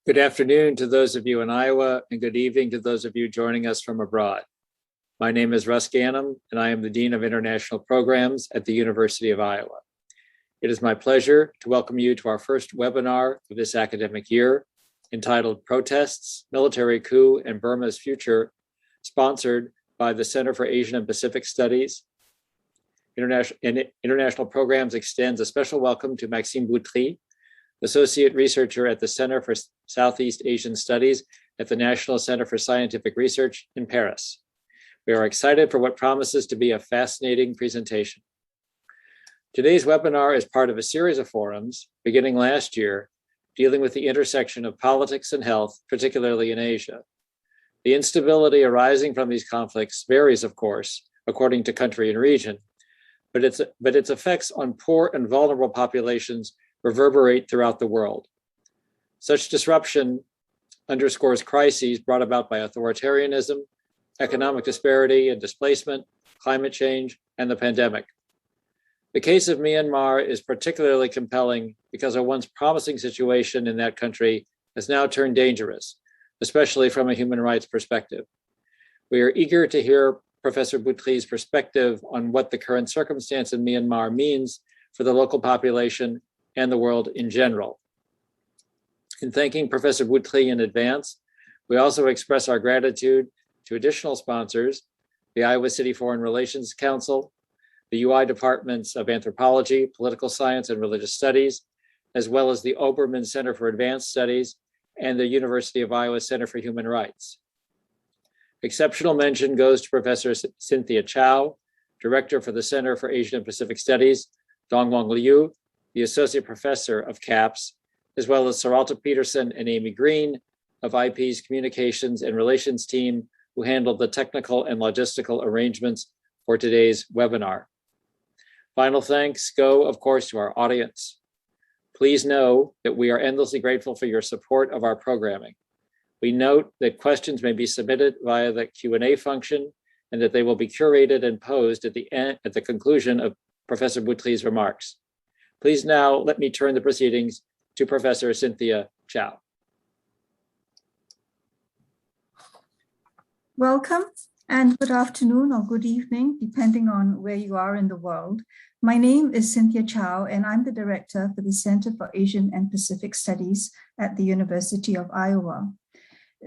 Good afternoon to those of you in Iowa, and good evening to those of you joining us from abroad. My name is Russ Gannum, and I am the Dean of International Programs at the University of Iowa. It is my pleasure to welcome you to our first webinar of this academic year, entitled Protests, Military Coup, and Burma's Future, sponsored by the Center for Asian and Pacific Studies. International Programs extends a special welcome to Maxime Boutry, Associate Researcher at the Center for Southeast Asian Studies at the National Center for Scientific Research in Paris. We are excited for what promises to be a fascinating presentation. Today's webinar is part of a series of forums beginning last year, dealing with the intersection of politics and health, particularly in Asia. The instability arising from these conflicts varies, of course, according to country and region, but its effects on poor and vulnerable populations reverberate throughout the world. Such disruption underscores crises brought about by authoritarianism, economic disparity and displacement, climate change, and the pandemic. The case of Myanmar is particularly compelling because a once promising situation in that country has now turned dangerous, especially from a human rights perspective. We are eager to hear Professor Boutry's perspective on what the current circumstance in Myanmar means for the local population and the world in general. In thanking Professor Boutry in advance, we also express our gratitude to additional sponsors, the Iowa City Foreign Relations Council, the UI Departments of Anthropology, Political Science, and Religious Studies, as well as the Obermann Center for Advanced Studies and the University of Iowa Center for Human Rights. Exceptional mention goes to Professor Cynthia Chow, Director for the Center for Asian and Pacific Studies, Dongwang Liu, the Associate Professor of CAPS, as well as Saralta Peterson and Amy Green of IP's Communications and Relations team, who handled the technical and logistical arrangements for today's webinar. Final thanks go, of course, to our audience. Please know that we are endlessly grateful for your support of our programming. We note that questions may be submitted via the Q&A function and that they will be curated and posed at the conclusion of Professor Boutry's remarks. Please now let me turn the proceedings to Professor Cynthia Chow. Welcome and good afternoon or good evening, depending on where you are in the world. My name is Cynthia Chow, and I'm the Director for the Center for Asian and Pacific Studies at the University of Iowa.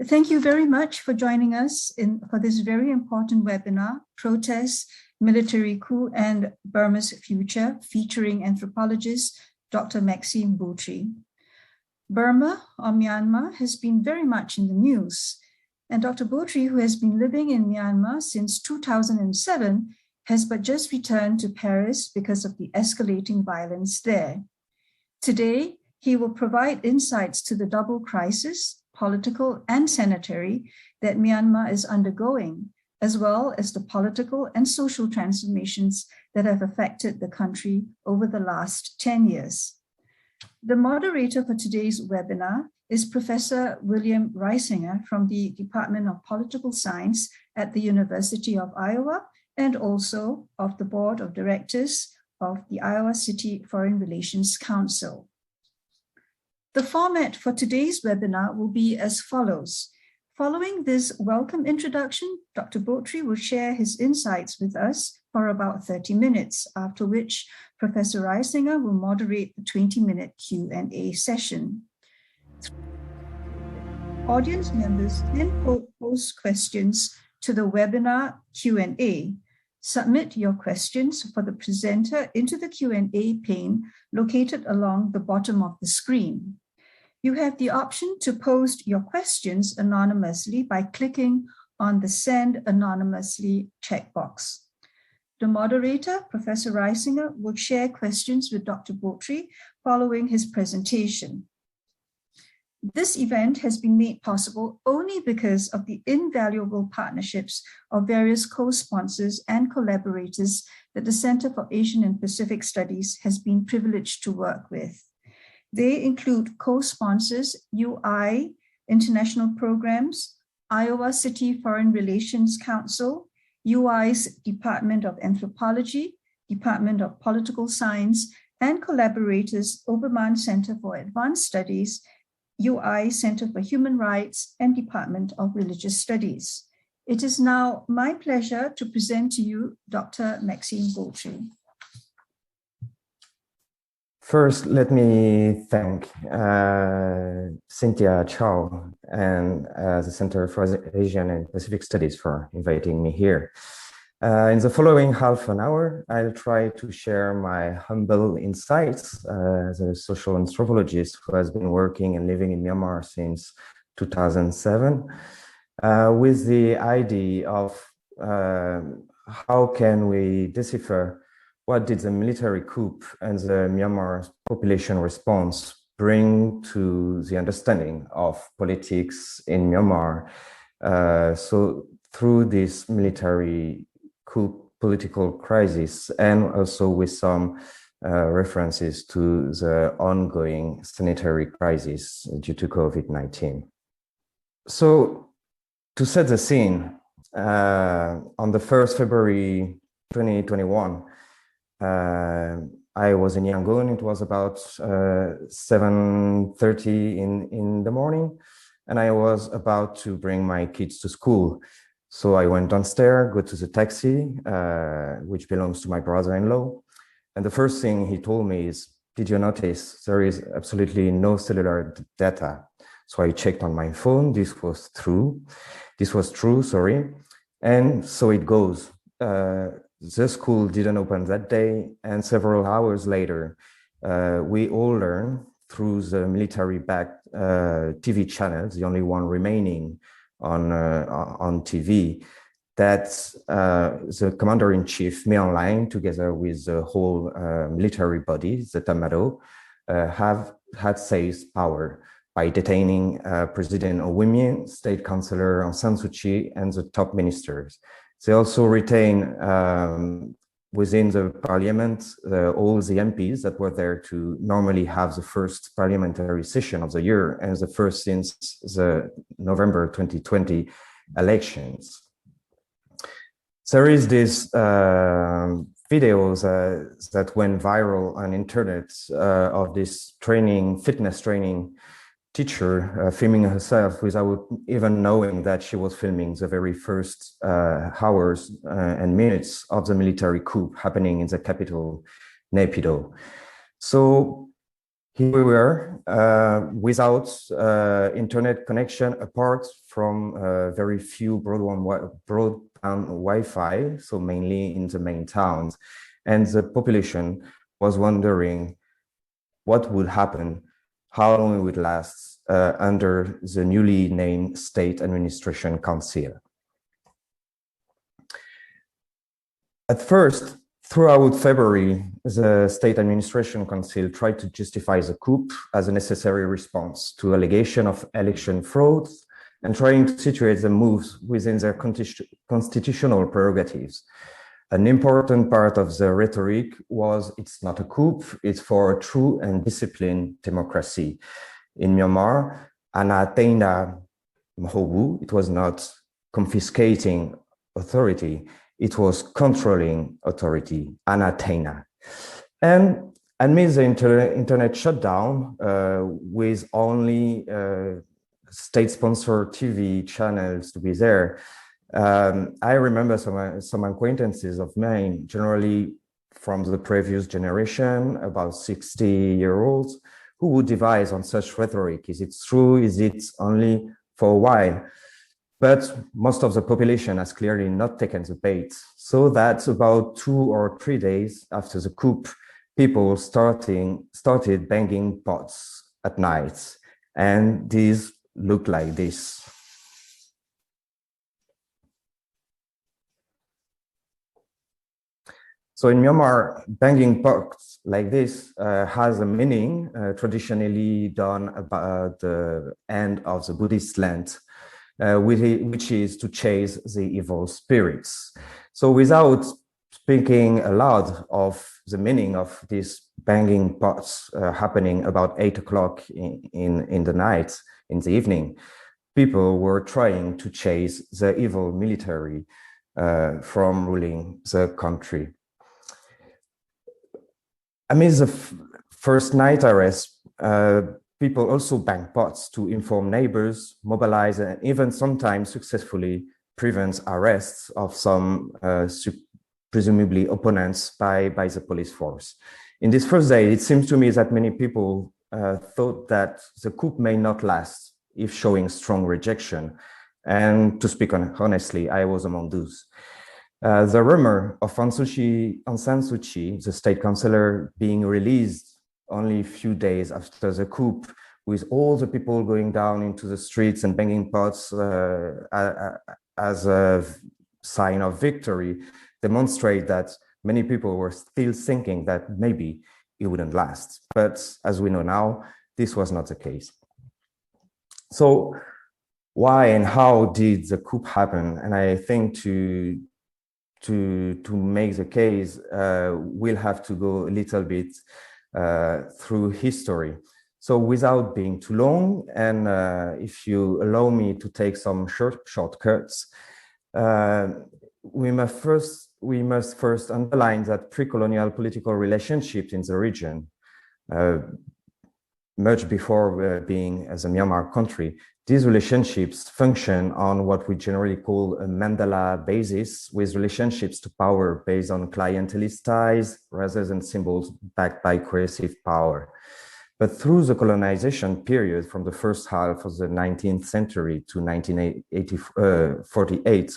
Thank you very much for joining us for this very important webinar, Protests, Military Coup and Burma's Future, featuring anthropologist Dr. Maxime Boutry. Burma, or Myanmar, has been very much in the news, and Dr. Boutry, who has been living in Myanmar since 2007, has but just returned to Paris because of the escalating violence there. Today, he will provide insights to the double crisis, political and sanitary, that Myanmar is undergoing, as well as the political and social transformations that have affected the country over the last 10 years. The moderator for today's webinar is Professor William Reisinger from the Department of Political Science at the University of Iowa and also of the Board of Directors of the Iowa City Foreign Relations Council. The format for today's webinar will be as follows. Following this welcome introduction, Dr. Boutry will share his insights with us for about 30 minutes, after which Professor Reisinger will moderate the 20-minute Q&A session. Audience members can post questions to the webinar Q&A. Submit your questions for the presenter into the Q&A pane located along the bottom of the screen. You have the option to post your questions anonymously by clicking on the Send Anonymously checkbox. The moderator, Professor Reisinger, will share questions with Dr. Boutry following his presentation. This event has been made possible only because of the invaluable partnerships of various co-sponsors and collaborators that the Center for Asian and Pacific Studies has been privileged to work with. They include co-sponsors UI International Programs, Iowa City Foreign Relations Council, UI's Department of Anthropology, Department of Political Science, and collaborators Obermann Center for Advanced Studies, UI Center for Human Rights and Department of Religious Studies. It is now my pleasure to present to you Dr. Maxime Boutry. First, let me thank Cynthia Chow and the Center for Asian and Pacific Studies for inviting me here. In the following half an hour, I'll try to share my humble insights as a social anthropologist who has been working and living in Myanmar since 2007, with the idea of how can we decipher what did the military coup and the Myanmar population response bring to the understanding of politics in Myanmar. So through this military coup political crisis, and also with some references to the ongoing sanitary crisis due to COVID-19. So to set the scene, on the 1st February 2021, I was in Yangon. It was about 7:30 in the morning, and I was about to bring my kids to school. So I went downstairs, go to the taxi, which belongs to my brother-in-law. And the first thing he told me is, did you notice there is absolutely no cellular data? So I checked on my phone. This was true, sorry. And so it goes. The school didn't open that day, and several hours later, we all learned through the military-backed TV channels, the only one remaining on TV, that the commander-in-chief, Myan Line, together with the whole military body, the Tamado, have had seized power by detaining President Owimien, State Councillor Aung San Suu Kyi, and the top ministers. They also retain within the parliament all the MPs that were there to normally have the first parliamentary session of the year, and the first since the November 2020 elections. There is this videos that went viral on internet of this fitness training teacher filming herself without even knowing that she was filming the very first hours and minutes of the military coup happening in the capital, Naypyidaw. So here we were without internet connection, apart from very few broadband Wi-Fi, so mainly in the main towns. And the population was wondering what would happen, how long it would last under the newly named State Administration Council. At first, throughout February, the State Administration Council tried to justify the coup as a necessary response to allegation of election fraud and trying to situate the moves within their constitutional prerogatives. An important part of the rhetoric was, it's not a coup, it's for a true and disciplined democracy. In Myanmar, Anateina Mhobu, it was not confiscating authority, it was controlling authority, Anateina. And amid the internet shutdown, with only state-sponsored TV channels to be there, I remember some acquaintances of mine, generally from the previous generation, about 60-year-olds, who would devise on such rhetoric. Is it true? Is it only for a while? But most of the population has clearly not taken the bait. So that about 2 or 3 days after the coup, people started banging pots at night. And these looked like this. So in Myanmar, banging pots like this has a meaning traditionally done about the end of the Buddhist Lent, which is to chase the evil spirits. So without speaking aloud of the meaning of these banging pots happening about 8 o'clock in the night, in the evening, people were trying to chase the evil military from ruling the country. Amid the first night arrest, people also bank pots to inform neighbors, mobilize, and even sometimes successfully prevent arrests of some presumably opponents by the police force. In this first day, it seems to me that many people thought that the coup may not last if showing strong rejection. And to speak honestly, I was among those. The rumor of Aung San Suu Kyi, the state councillor, being released only a few days after the coup, with all the people going down into the streets and banging pots as a sign of victory, demonstrate that many people were still thinking that maybe it wouldn't last. But as we know now, this was not the case. So why and how did the coup happen? And I think to make the case, we'll have to go a little bit through history. So without being too long, and if you allow me to take some shortcuts, we must first underline that pre-colonial political relationships in the region, much before being as a Myanmar country, these relationships function on what we generally call a mandala basis, with relationships to power based on clientelist ties rather than symbols backed by coercive power. But through the colonization period from the first half of the 19th century to 1948,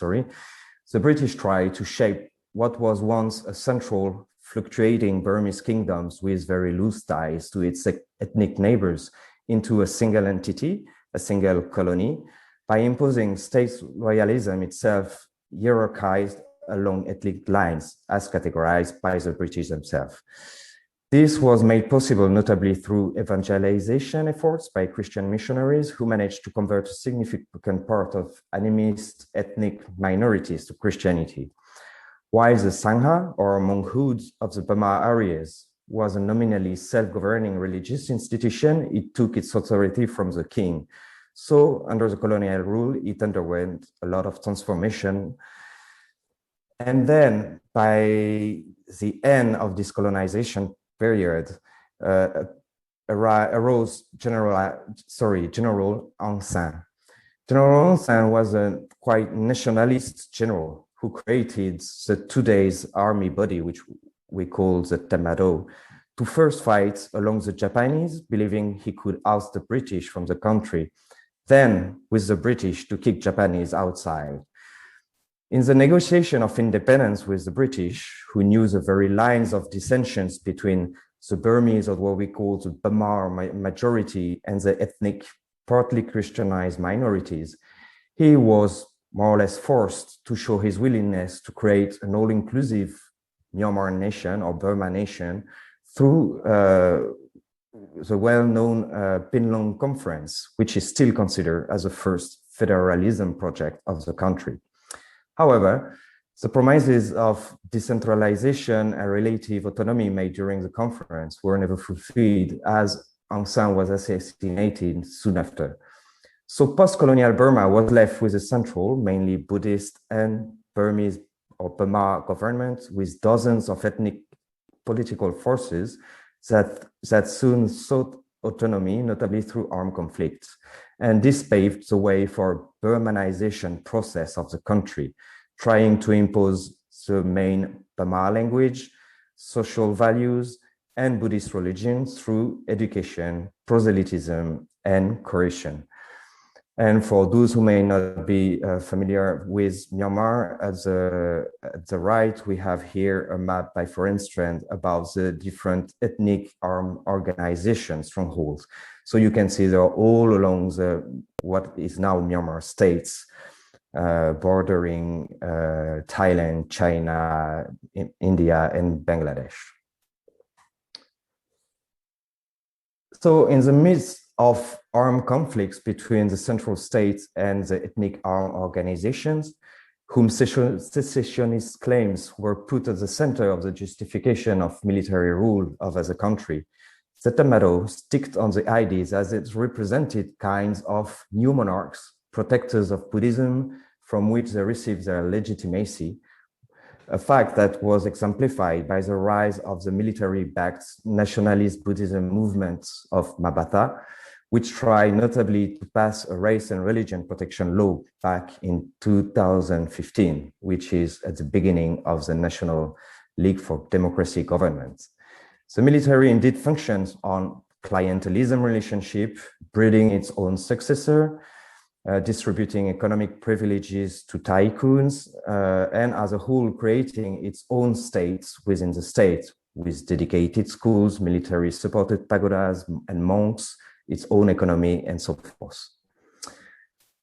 the British tried to shape what was once a central fluctuating Burmese kingdoms with very loose ties to its ethnic neighbors into a single entity, a single colony, by imposing state royalism itself hierarchized along ethnic lines as categorized by the British themselves. This was made possible notably through evangelization efforts by Christian missionaries who managed to convert a significant part of animist ethnic minorities to Christianity. While the Sangha, or Monghood of the Burma areas, was a nominally self-governing religious institution, it took its authority from the king. So under the colonial rule, it underwent a lot of transformation. And then by the end of this colonization period, arose General Aung San. General Aung San was a quite nationalist general who created the 2 days army body, which we call the Tamado, to first fight along the Japanese, believing he could oust the British from the country, then with the British to kick Japanese outside. In the negotiation of independence with the British, who knew the very lines of dissensions between the Burmese, or what we call the Burma majority, and the ethnic, partly Christianized minorities, he was more or less forced to show his willingness to create an all-inclusive Myanmar nation or Burma nation through the well-known Pinlong Conference, which is still considered as the first federalism project of the country. However, the promises of decentralization and relative autonomy made during the conference were never fulfilled, as Aung San was assassinated soon after. So post-colonial Burma was left with a central, mainly Buddhist and Burmese or Burma government with dozens of ethnic political forces that soon sought autonomy, notably through armed conflicts. And this paved the way for Burmanization process of the country, trying to impose the main Burma language, social values, and Buddhist religion through education, proselytism, and coercion. And for those who may not be familiar with Myanmar, at the right, we have here a map by Forenstrand about the different ethnic armed organization strongholds. So you can see they're all along what is now Myanmar states, bordering Thailand, China, India, and Bangladesh. So in the midst of armed conflicts between the central states and the ethnic armed organizations, whom secessionist claims were put at the center of the justification of military rule of as a country, the Tamado sticked on the ideas as it represented kinds of new monarchs, protectors of Buddhism, from which they received their legitimacy, a fact that was exemplified by the rise of the military-backed nationalist Buddhism movement of Mabata, which tried notably to pass a race and religion protection law back in 2015, which is at the beginning of the National League for Democracy Government. The military indeed functions on clientelism relationship, breeding its own successor, distributing economic privileges to tycoons, and as a whole creating its own states within the state, with dedicated schools, military-supported pagodas and monks, its own economy, and so forth.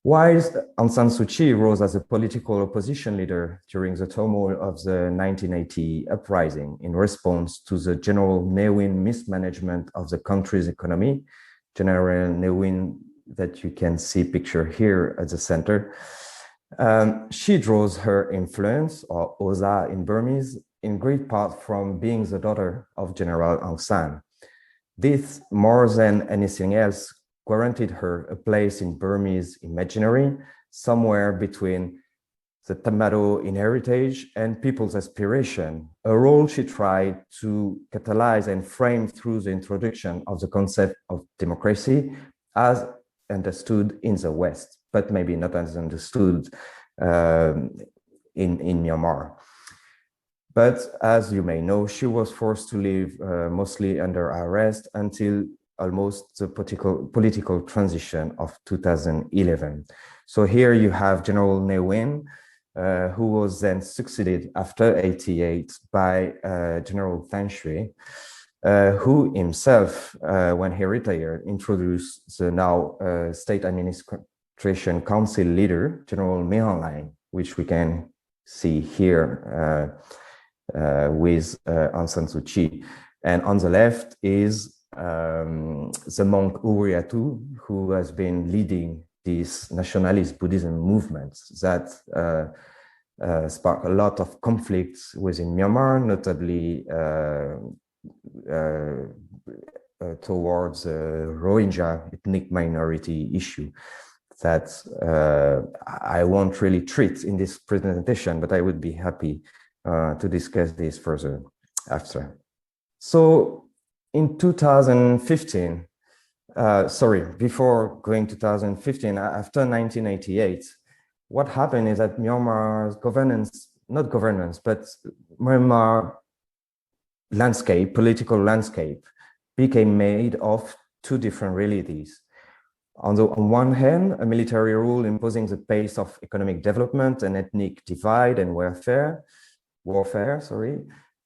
Whilst Aung San Suu Kyi rose as a political opposition leader during the turmoil of the 1980 uprising in response to the General Ne Win mismanagement of the country's economy, General Ne Win that you can see pictured here at the center, she draws her influence, or Oza in Burmese, in great part from being the daughter of General Aung San. This, more than anything else, guaranteed her a place in Burmese imaginary, somewhere between the Tamado in heritage and people's aspiration, a role she tried to catalyze and frame through the introduction of the concept of democracy as understood in the West, but maybe not as understood in Myanmar. But as you may know, she was forced to live mostly under arrest until almost the political transition of 2011. So here you have General Ne Win, who was then succeeded after 88 by General Than Shwe, who himself, when he retired, introduced the now State Administration Council leader, General Mein Lai, which we can see here with Aung San Suu Kyi. And on the left is the monk Uriatu, who has been leading this nationalist Buddhism movement that sparked a lot of conflicts within Myanmar, notably towards Rohingya ethnic minority issue that I won't really treat in this presentation, but I would be happy to discuss this further after. So in 2015, before going to 2015, after 1988, what happened is that Myanmar's Myanmar landscape, political landscape, became made of two different realities. On one hand, a military rule imposing the pace of economic development and ethnic divide and warfare,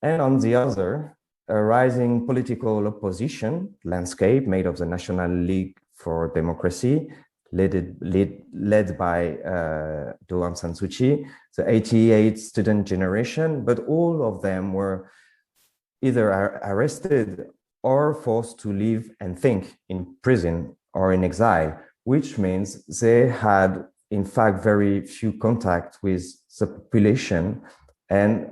and on the other, a rising political opposition landscape made of the National League for Democracy, led by Aung San Suu Kyi, the 88 student generation, but all of them were either arrested or forced to live and think in prison or in exile, which means they had, in fact, very few contact with the population and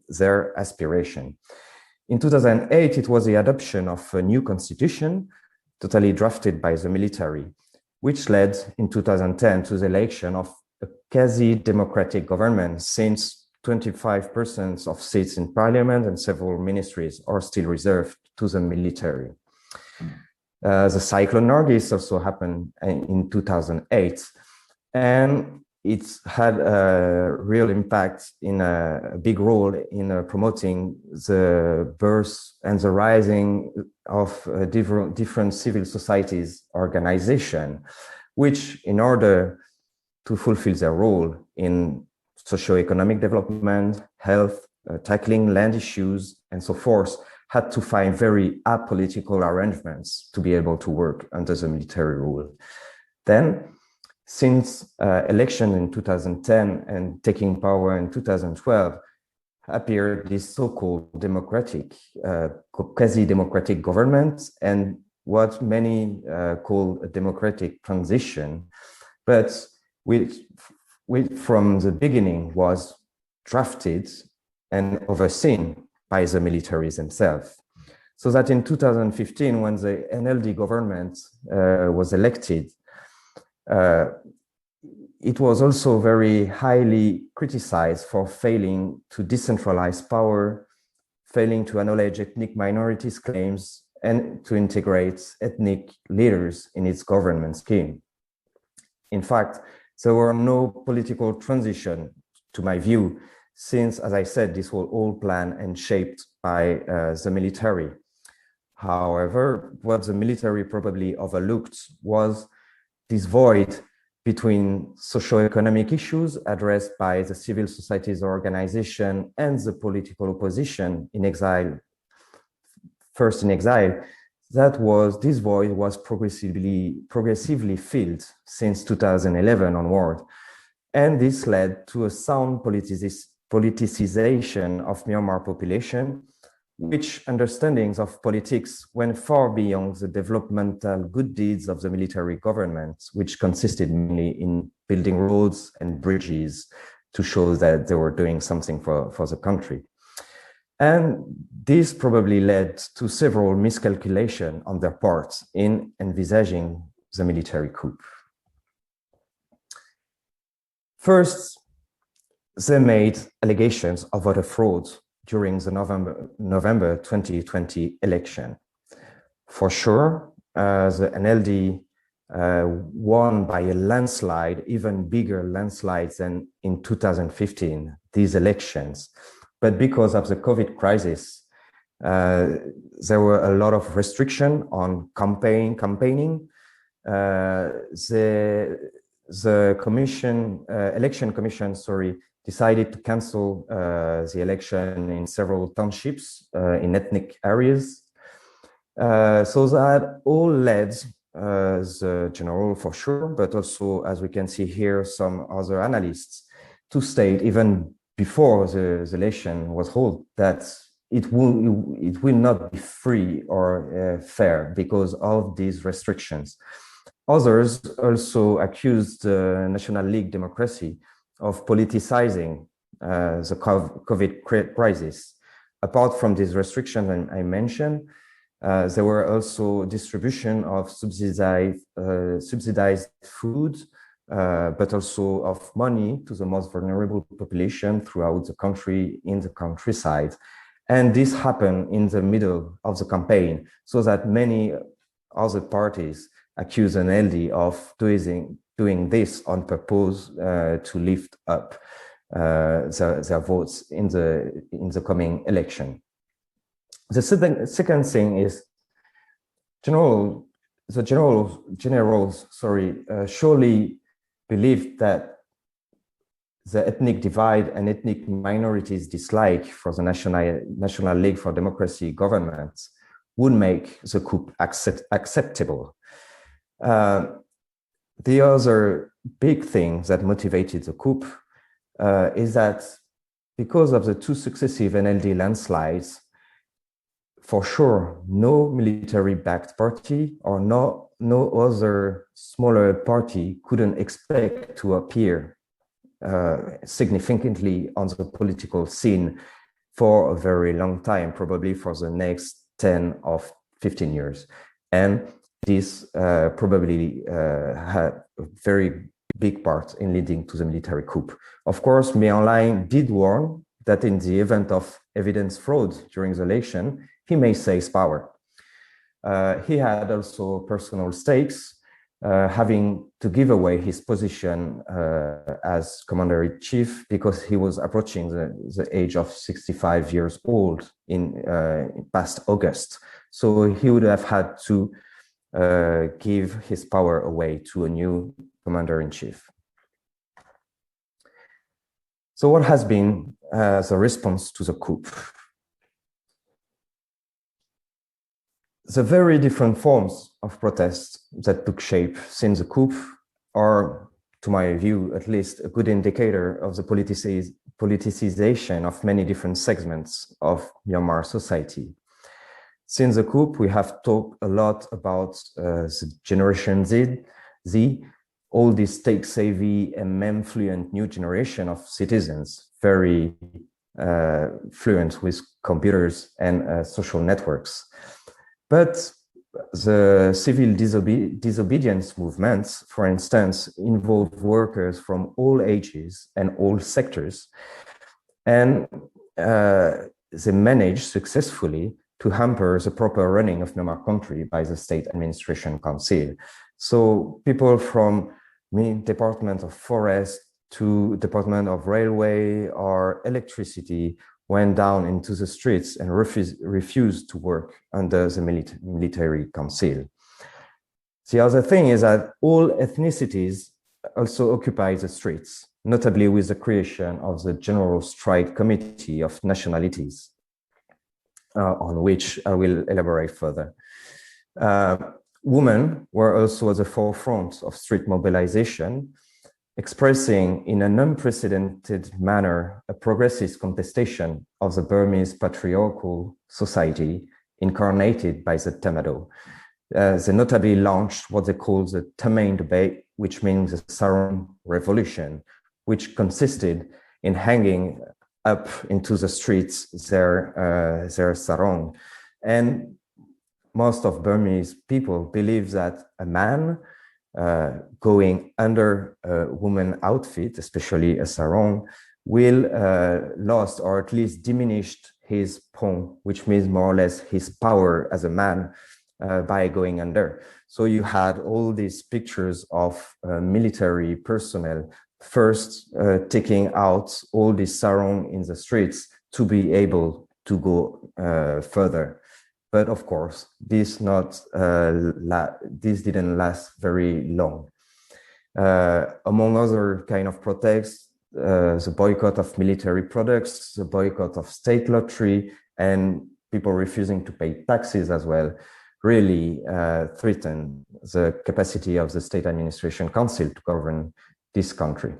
their aspiration. In 2008, it was the adoption of a new constitution, totally drafted by the military, which led in 2010 to the election of a quasi-democratic government, since 25% of seats in parliament and several ministries are still reserved to the military. The cyclone Nargis also happened in 2008, and it had a real impact in a big role in promoting the birth and the rising of different civil societies organization, which, in order to fulfill their role in socio-economic development, health, tackling land issues, and so forth, had to find very apolitical arrangements to be able to work under the military rule. Then, since election in 2010 and taking power in 2012, appeared this so-called democratic, quasi-democratic government, and what many call a democratic transition, but which from the beginning was drafted and overseen by the militaries themselves. So that in 2015, when the NLD government was elected, it was also very highly criticized for failing to decentralize power, failing to acknowledge ethnic minorities' claims, and to integrate ethnic leaders in its government scheme. In fact, there were no political transition, to my view, since, as I said, this was all planned and shaped by the military. However, what the military probably overlooked was this void between socio-economic issues addressed by the civil society's organization and the political opposition in exile, first in exile. This void was progressively filled since 2011 onward. And this led to a sound politicization of Myanmar population, which understandings of politics went far beyond the developmental good deeds of the military government, which consisted mainly in building roads and bridges to show that they were doing something for the country. And this probably led to several miscalculations on their part in envisaging the military coup. First, they made allegations of voter fraud during the November 2020 election. For sure, the NLD won by a landslide, even bigger landslides than in 2015, these elections. But because of the COVID crisis, there were a lot of restriction on campaigning. The election commission, decided to cancel the election in several townships in ethnic areas. So that all led the general, for sure, but also, as we can see here, some other analysts to state, even before the election was held, that it will not be free or fair because of these restrictions. Others also accused the National League Democracy of politicizing the COVID crisis. Apart from these restrictions I mentioned, there were also distribution of subsidized food, but also of money to the most vulnerable population throughout the country, in the countryside. And this happened in the middle of the campaign, so that many other parties accuse NLD of doing this on purpose to lift up their votes in the coming election. The second thing is generals surely believed that the ethnic divide and ethnic minorities' dislike for the National League for Democracy government would make the coup acceptable. The other big thing that motivated the coup is that because of the two successive NLD landslides, for sure, no military-backed party or no other smaller party couldn't expect to appear significantly on the political scene for a very long time, probably for the next 10 or 15 years. And this probably had a very big part in leading to the military coup. Of course, Myanmar did warn that in the event of evidence fraud during the election, he may seize power. He had also personal stakes, having to give away his position as commander-in-chief because he was approaching the age of 65 years old in past August. So he would have had to give his power away to a new commander-in-chief. So what has been the response to the coup? The very different forms of protest that took shape since the coup are, to my view, at least a good indicator of the politicization of many different segments of Myanmar society. Since the coup, we have talked a lot about the Generation Z, all this tech-savvy and meme-fluent new generation of citizens, very fluent with computers and social networks. But the civil disobedience movements, for instance, involve workers from all ages and all sectors, and they manage successfully to hamper the proper running of Myanmar country by the State Administration Council. So people from Department of Forest to Department of Railway or Electricity went down into the streets and refused to work under the military council. The other thing is that all ethnicities also occupy the streets, notably with the creation of the General Strike Committee of Nationalities, on which I will elaborate further. Women were also at the forefront of street mobilization, expressing in an unprecedented manner a progressist contestation of the Burmese patriarchal society incarnated by the Tamado. They notably launched what they call the Tamain debate, which means the Sarong Revolution, which consisted in hanging up into the streets their sarong. And most of Burmese people believe that a man going under a woman outfit, especially a sarong, will lost or at least diminished his pong, which means more or less his power as a man by going under. So you had all these pictures of military personnel first taking out all this sarong in the streets to be able to go further. But of course, this didn't last very long. Among other kind of protests, the boycott of military products, the boycott of state lottery, and people refusing to pay taxes as well, really threatened the capacity of the State Administration Council to govern this country.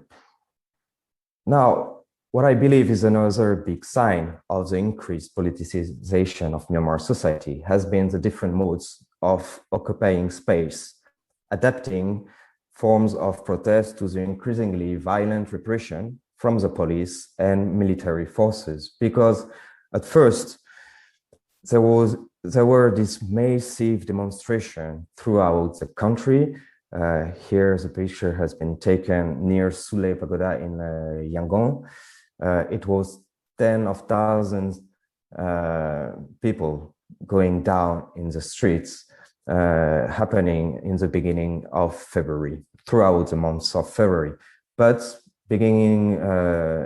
Now, what I believe is another big sign of the increased politicization of Myanmar society has been the different modes of occupying space, adapting forms of protest to the increasingly violent repression from the police and military forces. Because at first, there were this massive demonstration throughout the country. Here, the picture has been taken near Sule Pagoda in Yangon. It was tens of thousands people going down in the streets, happening in the beginning of February, throughout the months of February. But beginning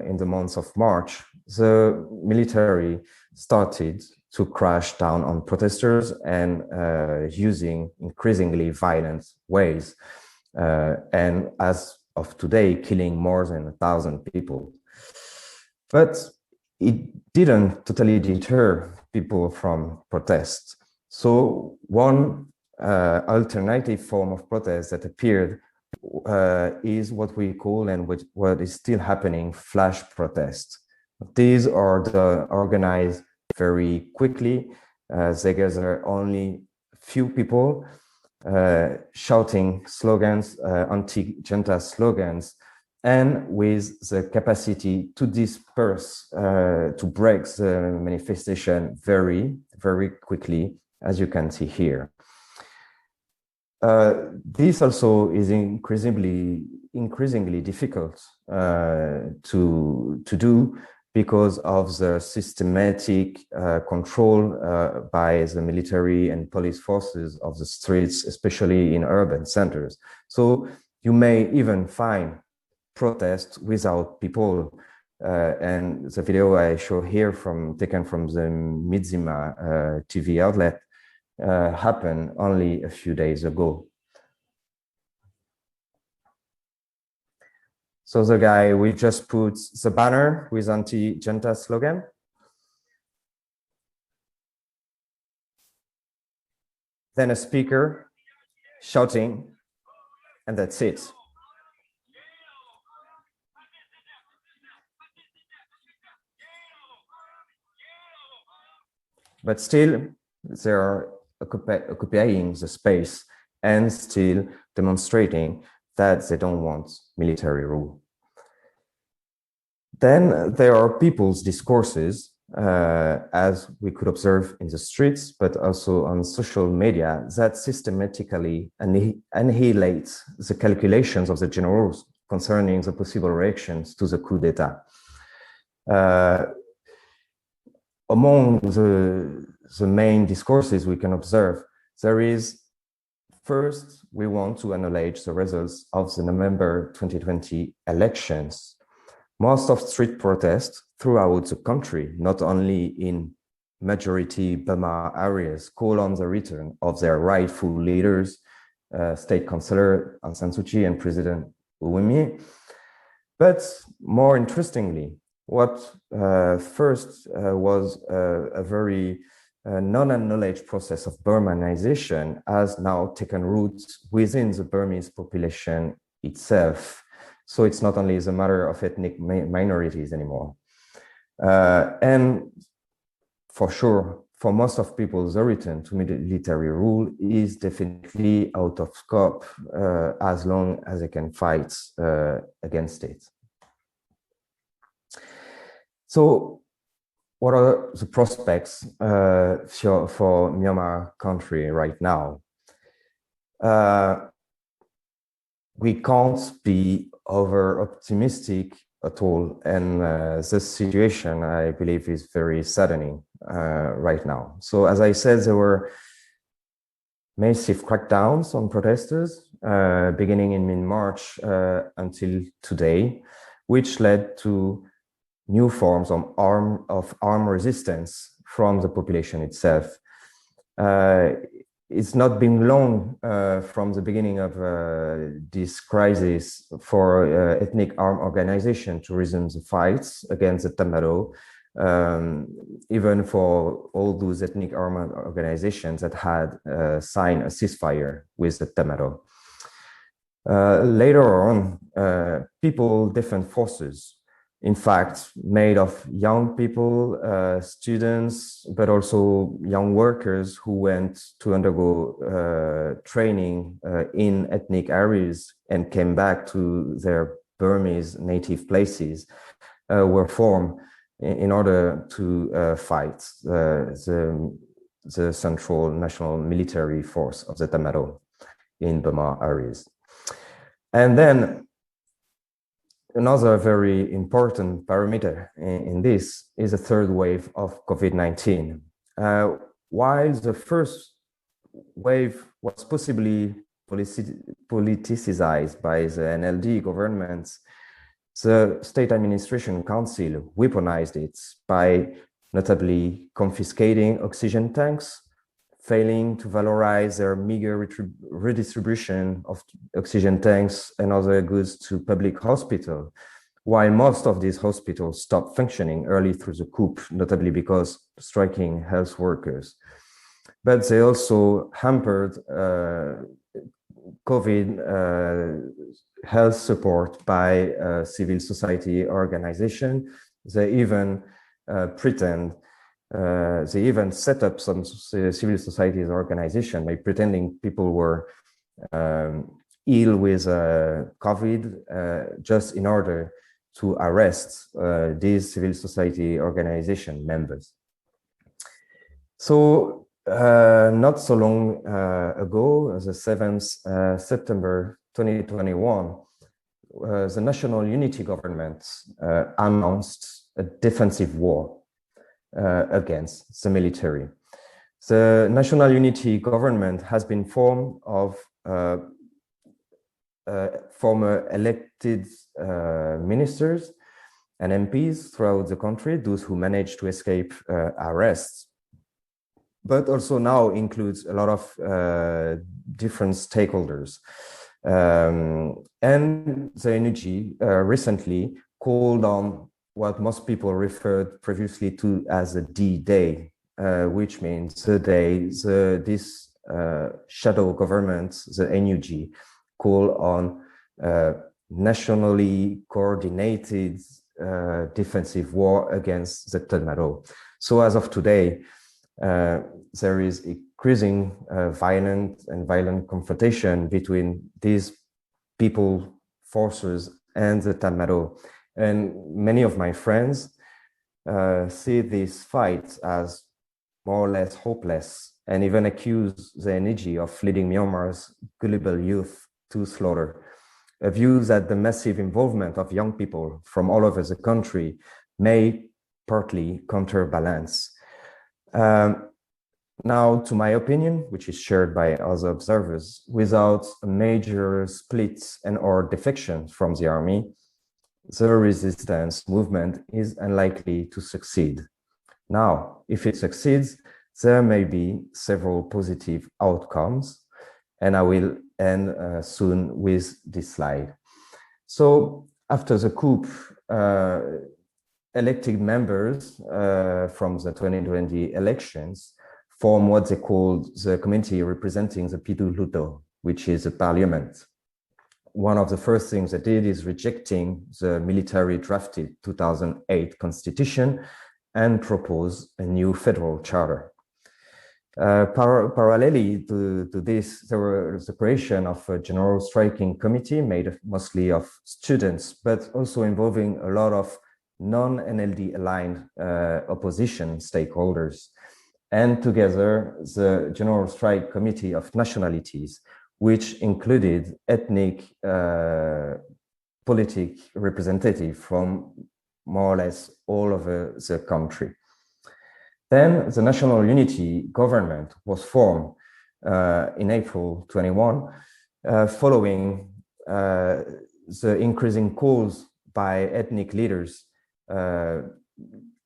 in the months of March, the military started to crash down on protesters and using increasingly violent ways. And as of today, killing more than 1,000 people. But it didn't totally deter people from protest. So one alternative form of protest that appeared is what we call, and what is still happening, flash protests. These are organized very quickly. They gather only few people shouting slogans, anti-junta slogans, and with the capacity to disperse, to break the manifestation very, very quickly, as you can see here. This also is increasingly difficult to do because of the systematic control by the military and police forces of the streets, especially in urban centers. So you may even find protests without people. And the video I show here taken from the Midzima TV outlet happened only a few days ago. So the guy, we just put the banner with anti-junta slogan. Then a speaker shouting, and that's it. But still, they are occupying the space and still demonstrating that they don't want military rule. Then there are people's discourses, as we could observe in the streets, but also on social media, that systematically annihilate the calculations of the generals concerning the possible reactions to the coup d'etat. Among the main discourses we can observe, there is first, we want to acknowledge the results of the November 2020 elections. Most of street protests throughout the country, not only in majority Burma areas, call on the return of their rightful leaders, State Councillor Aung San Suu Kyi and President U Win Myint. But more interestingly, what first was a very non-acknowledged process of Burmanization has now taken root within the Burmese population itself. So it's not only a matter of ethnic minorities anymore. And for sure, for most of people, the return to military rule is definitely out of scope as long as they can fight against it. So what are the prospects for Myanmar country right now? We can't be over optimistic at all, and this situation, I believe, is very saddening right now. So as I said, there were massive crackdowns on protesters beginning in mid-March until today, which led to new forms of armed resistance from the population itself. It's not been long from the beginning of this crisis for ethnic armed organization to resume the fights against the Tamaro, even for all those ethnic armed organizations that had signed a ceasefire with the Tamaro. Later on, different forces, in fact, made of young people, students, but also young workers who went to undergo training in ethnic areas and came back to their Burmese native places, were formed in order to fight the Central National Military Force of the Tamaro in Burma areas. And then another very important parameter in this is the third wave of COVID-19. While the first wave was possibly politicized by the NLD government, the State Administration Council weaponized it by notably confiscating oxygen tanks, failing to valorize their meager redistribution of oxygen tanks and other goods to public hospitals, while most of these hospitals stopped functioning early through the coup, notably because striking health workers. But they also hampered COVID health support by civil society organizations. They even they even set up some civil society organization by pretending people were ill with COVID just in order to arrest these civil society organization members. So not so long ago, the 7th September 2021, the National Unity Government announced a defensive war against the military. The National Unity Government has been formed of former elected ministers and MPs throughout the country, those who managed to escape arrests, but also now includes a lot of different stakeholders. And the NUG recently called on what most people referred previously to as a D-Day, which means the day this shadow government, the NUG, call on nationally coordinated defensive war against the Tamaro. So as of today, there is increasing violent confrontation between these people forces and the Tamaro. And many of my friends see this fight as more or less hopeless and even accuse the energy of leading Myanmar's gullible youth to slaughter. A view that the massive involvement of young people from all over the country may partly counterbalance. Now, to my opinion, which is shared by other observers, without a major split and or defection from the army, the resistance movement is unlikely to succeed. Now, if it succeeds, there may be several positive outcomes, and I will end soon with this slide. So after the coup, elected members from the 2020 elections form what they called the committee representing the Piduluto, which is a parliament. One of the first things they did is rejecting the military drafted 2008 constitution and propose a new federal charter. Parallelly to this, there was the creation of a general striking committee made mostly of students, but also involving a lot of non-NLD aligned opposition stakeholders. And together, the General Strike Committee of Nationalities, which included ethnic politic representatives from more or less all over the country. Then the National Unity Government was formed in April 21, following the increasing calls by ethnic leaders to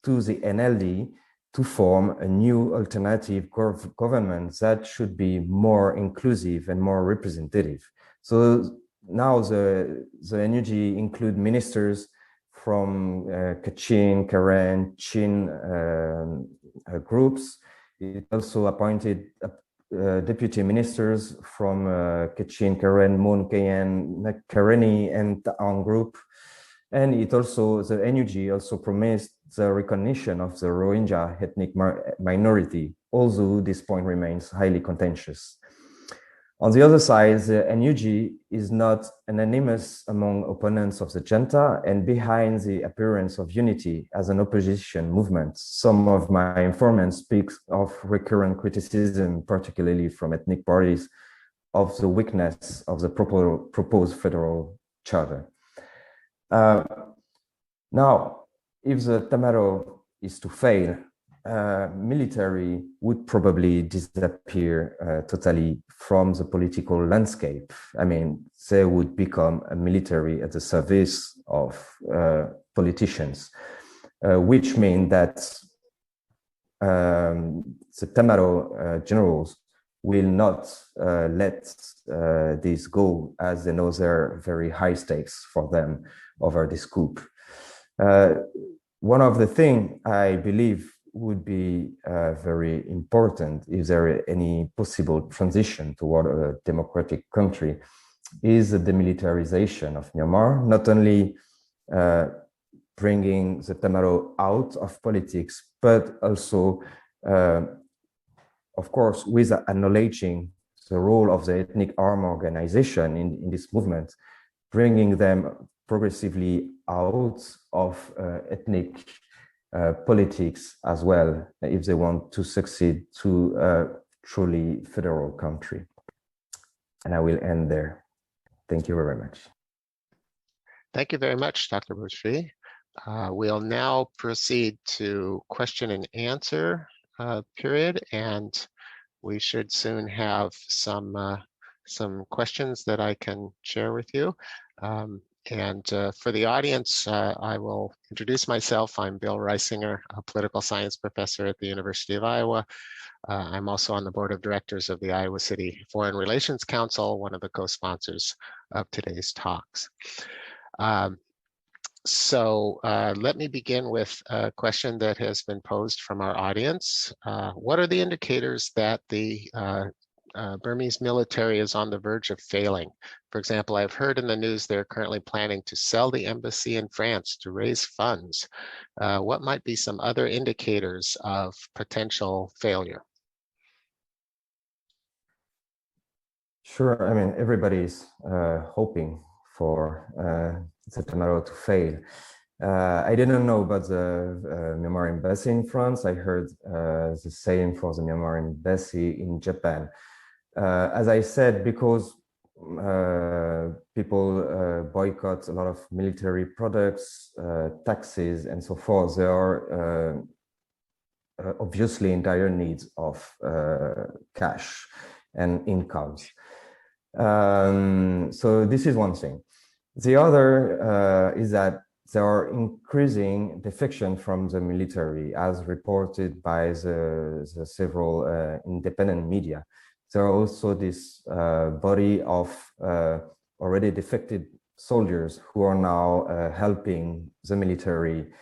the NLD to form a new alternative government that should be more inclusive and more representative. So now the NUG include ministers from Kachin, Karen, Chin groups. It also appointed deputy ministers from Kachin, Karen, Mon, Kayen, Kareni, and Taong group. And it also, the NUG also promised the recognition of the Rohingya ethnic minority, although this point remains highly contentious. On the other side, the NUG is not anonymous among opponents of the junta, and behind the appearance of unity as an opposition movement, some of my informants speak of recurrent criticism, particularly from ethnic parties, of the weakness of the proposed federal charter. Now, if the Tamaro is to fail, military would probably disappear totally from the political landscape. I mean, they would become a military at the service of politicians, which means that the Tamaro generals will not let this go, as they know there are very high stakes for them over this coup. One of the things I believe would be very important if there is any possible transition toward a democratic country is the demilitarization of Myanmar, not only bringing the Tamaro out of politics, but also, of course, with acknowledging the role of the ethnic arm organization in this movement, bringing them progressively out of ethnic politics as well, if they want to succeed to a truly federal country. And I will end there. Thank you very much. Thank you very much, Dr. Boutry. We'll now proceed to question and answer period, and we should soon have some questions that I can share with you. And for the audience, I will introduce myself. I'm Bill Reisinger, a political science professor at the University of Iowa. I'm also on the board of directors of the Iowa City Foreign Relations Council, one of the co-sponsors of today's talks. So let me begin with a question that has been posed from our audience. What are the indicators that the Burmese military is on the verge of failing? For example, I've heard in the news they're currently planning to sell the embassy in France to raise funds. What might be some other indicators of potential failure? Sure, I mean, everybody's hoping for the Tamaro to fail. I didn't know about the Myanmar embassy in France. I heard the same for the Myanmar embassy in Japan. As I said, because people boycott a lot of military products, taxes, and so forth, there are obviously in dire needs of cash and incomes. So this is one thing. The other is that there are increasing defection from the military, as reported by the several independent media. There are also this body of already defected soldiers who are now helping the military,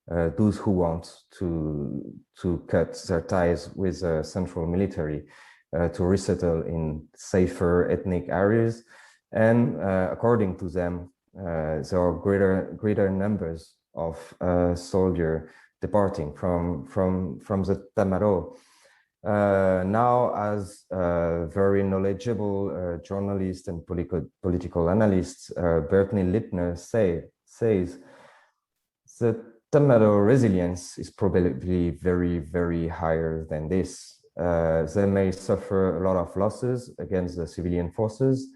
those who want to cut their ties with the central military, to resettle in safer ethnic areas. And according to them, there are greater numbers of soldiers departing from the Tamaro. Now, as very knowledgeable journalist and political analyst Bertney Littner says, the Tamaro resilience is probably very, very higher than this. They may suffer a lot of losses against the civilian forces,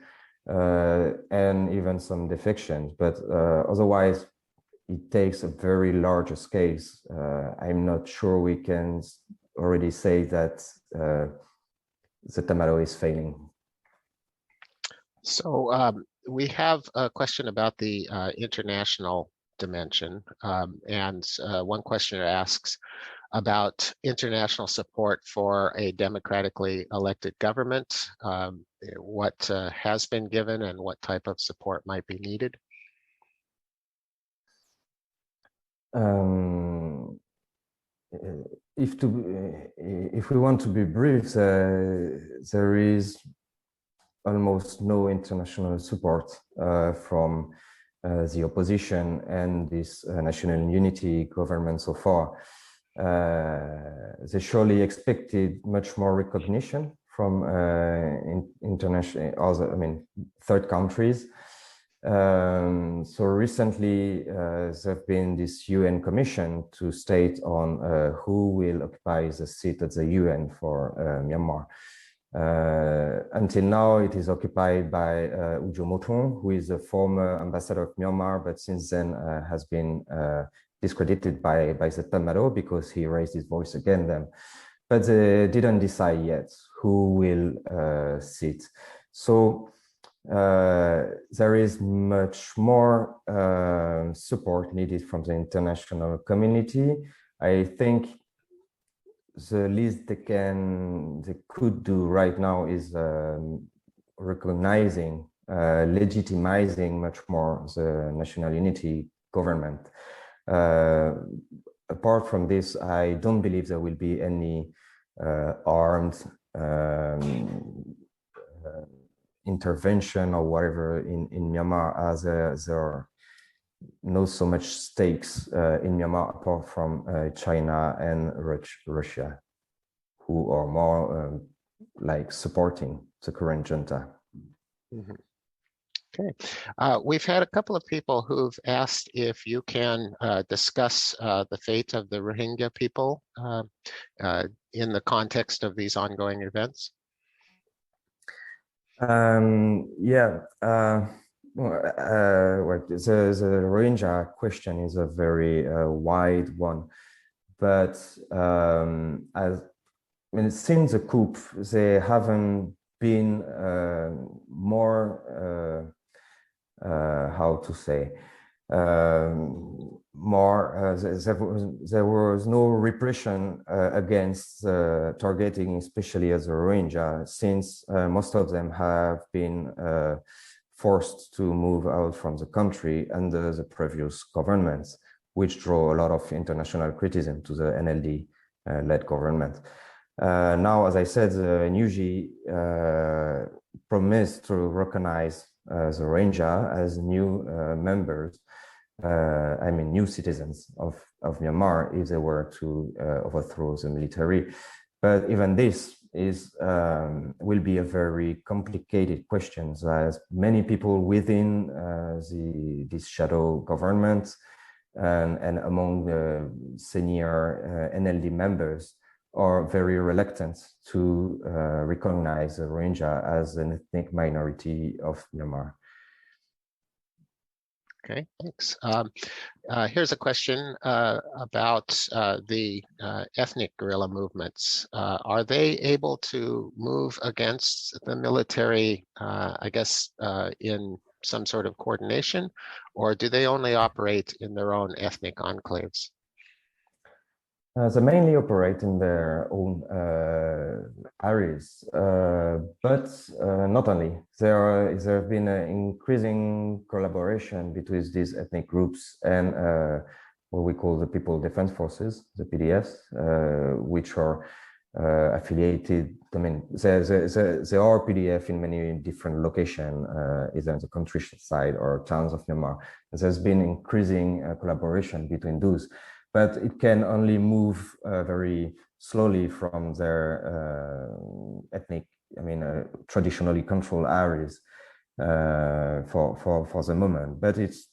and even some defections, but otherwise it takes a very large scale. I'm not sure we can already say that the Tamaro is failing. So we have a question about the international dimension, and one questioner asks about international support for a democratically elected government, what has been given and what type of support might be needed. If we want to be brief, there is almost no international support from the opposition and this national unity government so far. They surely expected much more recognition from third countries. So recently, there's been this UN commission to state on who will occupy the seat at the UN for Myanmar. Until now, it is occupied by Ujo Mothong, who is a former ambassador of Myanmar, but since then has been discredited by the Tamaro because he raised his voice against them. But they didn't decide yet who will sit. So there is much more support needed from the international community. I think the least they could do right now is recognizing, legitimizing much more the national unity government. Apart from this, I don't believe there will be any armed intervention or whatever in Myanmar, as there are not so much stakes in Myanmar apart from China and Russia, who are more like supporting the current junta. Mm-hmm. Okay, we've had a couple of people who've asked if you can discuss the fate of the Rohingya people in the context of these ongoing events. Yeah, the Rohingya question is a very wide one, but since the coup, they haven't been more how to say, there was no repression against targeting, especially as a Rohingya, since most of them have been forced to move out from the country under the previous governments, which draw a lot of international criticism to the NLD-led government. Now, as I said, the NUG promised to recognize the Rohingya as new members, new citizens of Myanmar if they were to overthrow the military. But even this is will be a very complicated question, as many people within this shadow government and among the senior NLD members are very reluctant to recognize the Rohingya as an ethnic minority of Myanmar. Okay, thanks. Here's a question about the ethnic guerrilla movements. Are they able to move against the military, I guess, in some sort of coordination, or do they only operate in their own ethnic enclaves? They mainly operate in their own areas, but not only. There have been an increasing collaboration between these ethnic groups and what we call the People Defense Forces, the PDFs, which are affiliated. I mean, there are PDF in many different locations, either in the countryside or towns of Myanmar. There's been increasing collaboration between those, but it can only move very slowly from their ethnic, traditionally controlled areas for the moment. But it's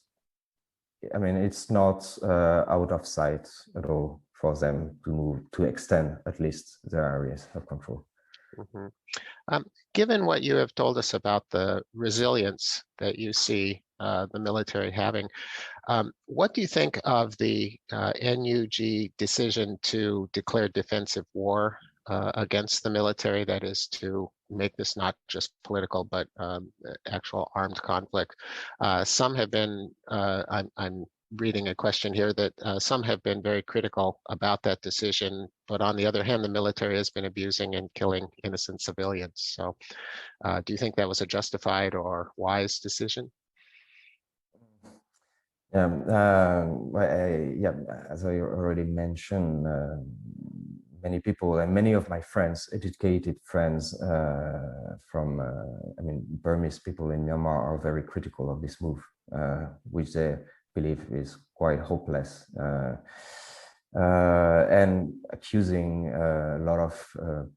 not out of sight at all for them to move, to extend at least their areas of control. Mm-hmm. Given what you have told us about the resilience that you see the military having, what do you think of the NUG decision to declare defensive war against the military? That is, to make this not just political, but actual armed conflict. Some have been, I'm reading a question here, that some have been very critical about that decision, but on the other hand, the military has been abusing and killing innocent civilians. So do you think that was a justified or wise decision? As I already mentioned, many people and many of my friends, educated friends from, Burmese people in Myanmar are very critical of this move, which they believe is quite hopeless, and accusing a lot of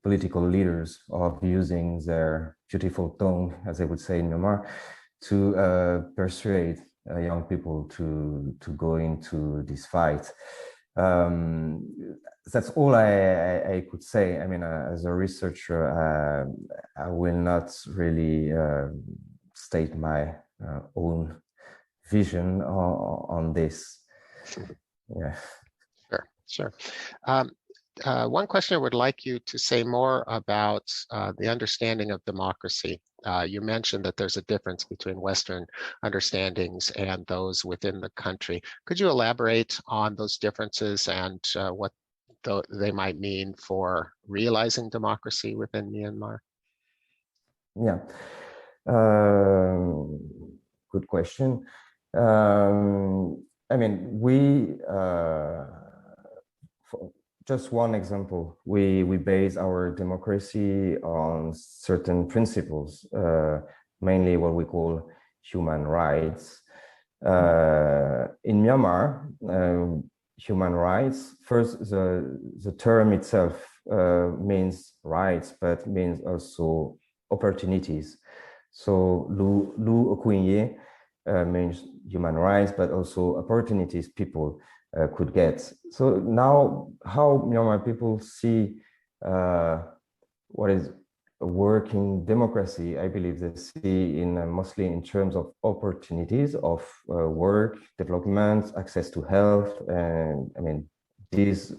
political leaders of using their beautiful tongue, as they would say in Myanmar, to persuade young people to go into this fight. That's all I could say. I mean, as a researcher, I will not really state my own vision on this. Yeah. Sure. One question I would like you to say more about the understanding of democracy. You mentioned that there's a difference between Western understandings and those within the country. Could you elaborate on those differences and what they might mean for realizing democracy within Myanmar? Yeah, good question. Just one example, we base our democracy on certain principles, mainly what we call human rights. In Myanmar, human rights, first, the term itself means rights, but means also opportunities. So Lu Okunye means human rights, but also opportunities people could get. So now, how Myanmar people see what is a working democracy, I believe they see mostly in terms of opportunities of work, development, access to health, and these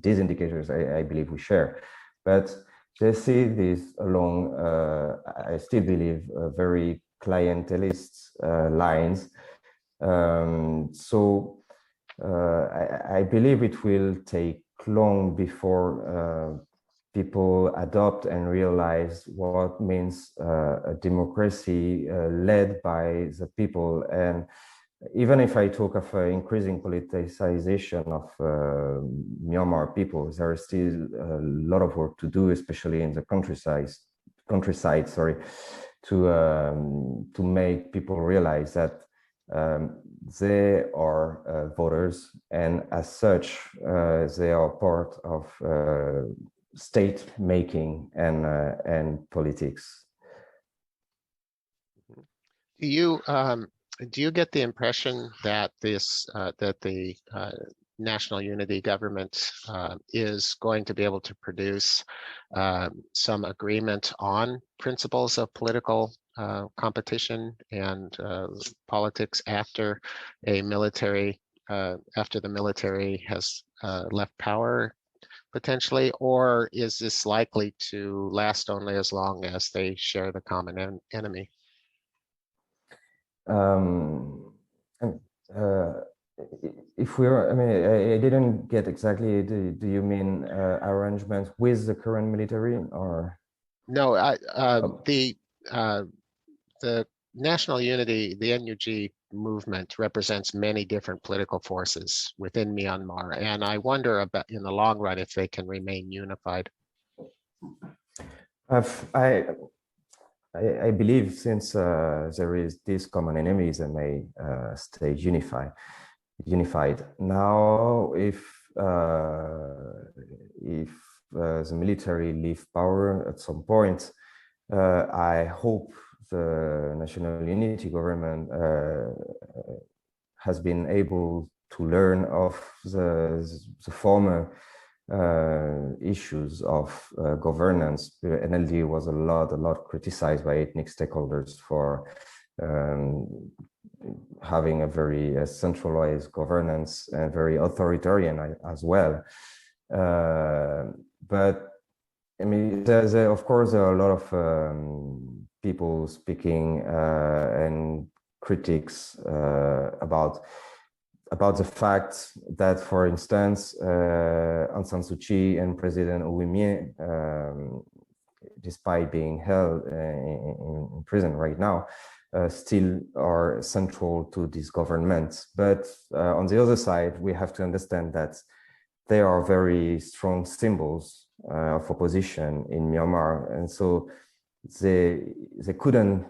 indicators I believe we share. But they see this along, I still believe, very clientelist lines. I believe it will take long before people adopt and realize what means a democracy led by the people. And even if I talk of increasing politicization of Myanmar people, there is still a lot of work to do, especially in the countryside, to make people realize that they are voters, and as such, they are part of state making and politics. Do you get the impression that this that the national unity government is going to be able to produce some agreement on principles of political competition and politics after a military, after the military has left power, potentially, or is this likely to last only as long as they share the common enemy? If we're, I mean, I didn't get exactly, do you mean arrangement with the current military or? No, the national unity, the NUG movement represents many different political forces within Myanmar. And I wonder about in the long run if they can remain unified. I believe since there is these common enemies and may stay unified. Now, if the military leave power at some point, I hope the national unity government has been able to learn of the former issues of governance. NLD was a lot criticized by ethnic stakeholders for having a very centralized governance and very authoritarian as well. But I mean, of course, there are a lot of people speaking and critics about the fact that, for instance, Aung San Suu Kyi and President Ouimie, despite being held in prison right now, still are central to these governments. But on the other side, we have to understand that they are very strong symbols of opposition in Myanmar, and so they couldn't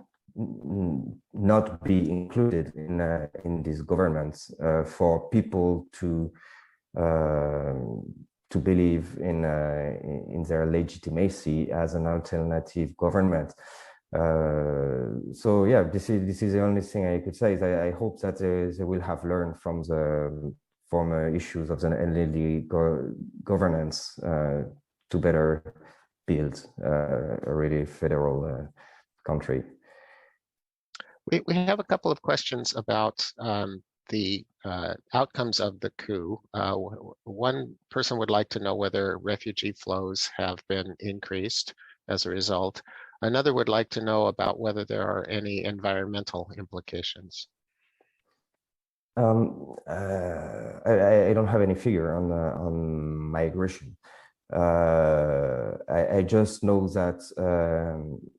not be included in these governments for people to believe in their legitimacy as an alternative government. So yeah, this is the only thing I could say. Is I hope that they will have learned from the former issues of the NLD governance to better build a really federal country. We have a couple of questions about the outcomes of the coup. One person would like to know whether refugee flows have been increased as a result. Another would like to know about whether there are any environmental implications. I don't have any figure on migration. I just know that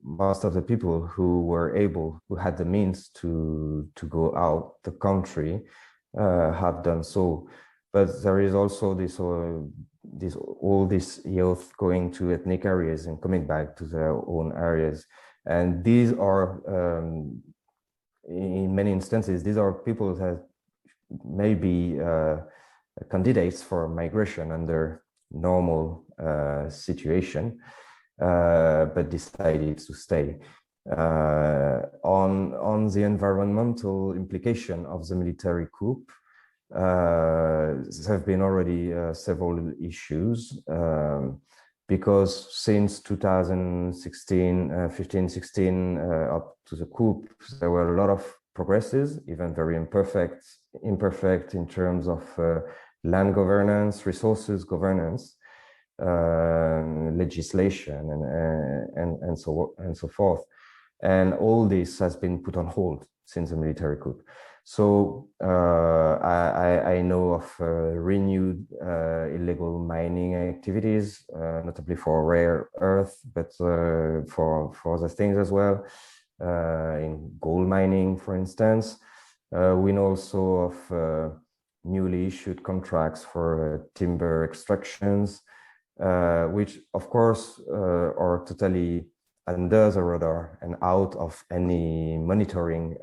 most of the people who had the means to go out the country have done so. But there is also all this youth going to ethnic areas and coming back to their own areas, and these are in many instances these are people that may be candidates for migration under normal situation, but decided to stay. On the environmental implication of the military coup, there have been already several issues because since 2016, 15-16 up to the coup, there were a lot of progresses, even very imperfect in terms of land governance, resources governance, legislation, and so forth. And all this has been put on hold since the military coup. So I know of renewed illegal mining activities, notably for rare earth, but for other things as well, in gold mining, for instance. We know also of newly issued contracts for timber extractions, which of course are totally under the radar and out of any monitoring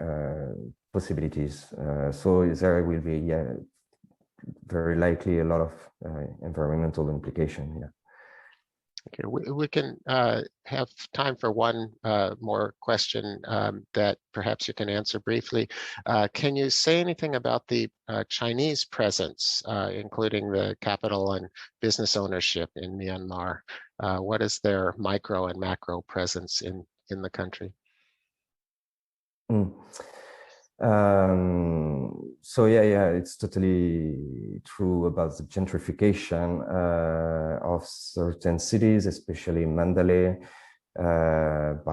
possibilities. So there will be very likely a lot of environmental implication. Yeah. Okay, we can have time for one more question that perhaps you can answer briefly. Can you say anything about the Chinese presence, including the capital and business ownership in Myanmar? What is their micro and macro presence in the country? So yeah, it's totally true about the gentrification of certain cities, especially Mandalay, led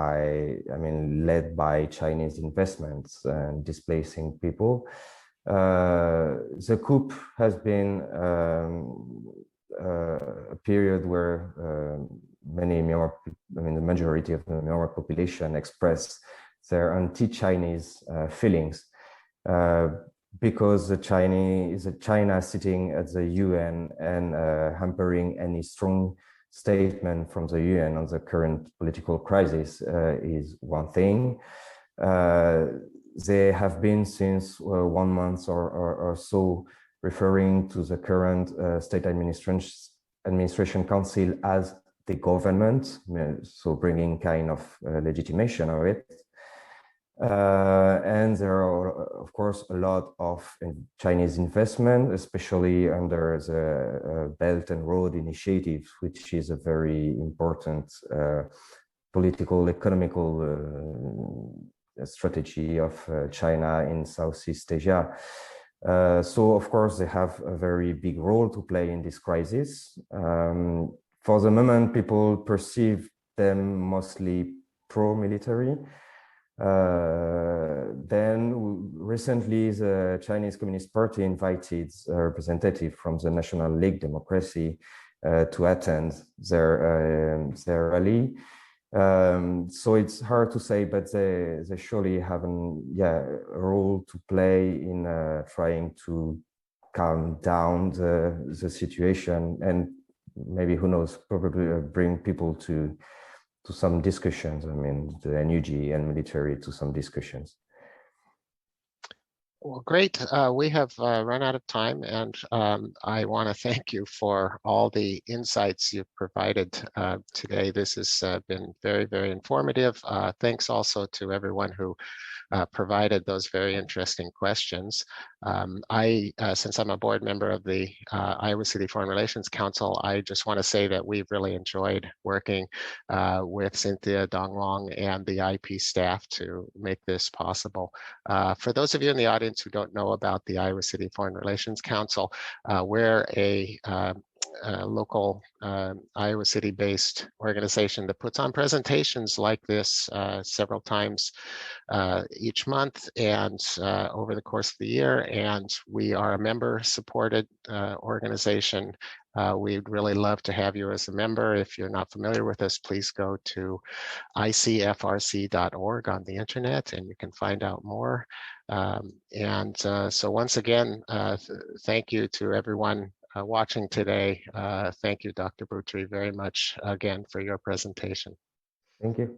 by Chinese investments and displacing people. The coup has been a period where the majority of the Myanmar population expressed their anti-Chinese feelings because China sitting at the UN and hampering any strong statement from the UN on the current political crisis is one thing. They have been since 1 month or so referring to the current State Administration Council as the government, so bringing kind of legitimation of it. And there are, of course, a lot of Chinese investment, especially under the Belt and Road Initiative, which is a very important political, economical strategy of China in Southeast Asia. So, of course, they have a very big role to play in this crisis. For the moment, people perceive them mostly pro-military. Then recently, the Chinese Communist Party invited a representative from the National League Democracy to attend their rally. So it's hard to say, but they surely have a role to play in trying to calm down the situation, and maybe, who knows, probably bring people to some discussions. I mean, the NUG and military to some discussions. Well, great. We have run out of time, and I want to thank you for all the insights you've provided today. This has been very, very informative. Thanks also to everyone who provided those very interesting questions. Since I'm a board member of the Iowa City Foreign Relations Council, I just want to say that we've really enjoyed working with Cynthia Donglong and the IP staff to make this possible. For those of you in the audience who don't know about the Iowa City Foreign Relations Council, we're a local Iowa City-based organization that puts on presentations like this several times each month and over the course of the year. And we are a member-supported organization. We'd really love to have you as a member. If you're not familiar with us, please go to icfrc.org on the internet and you can find out more. So once again, thank you to everyone watching today. Thank you, Dr. Boutry, very much again for your presentation. Thank you.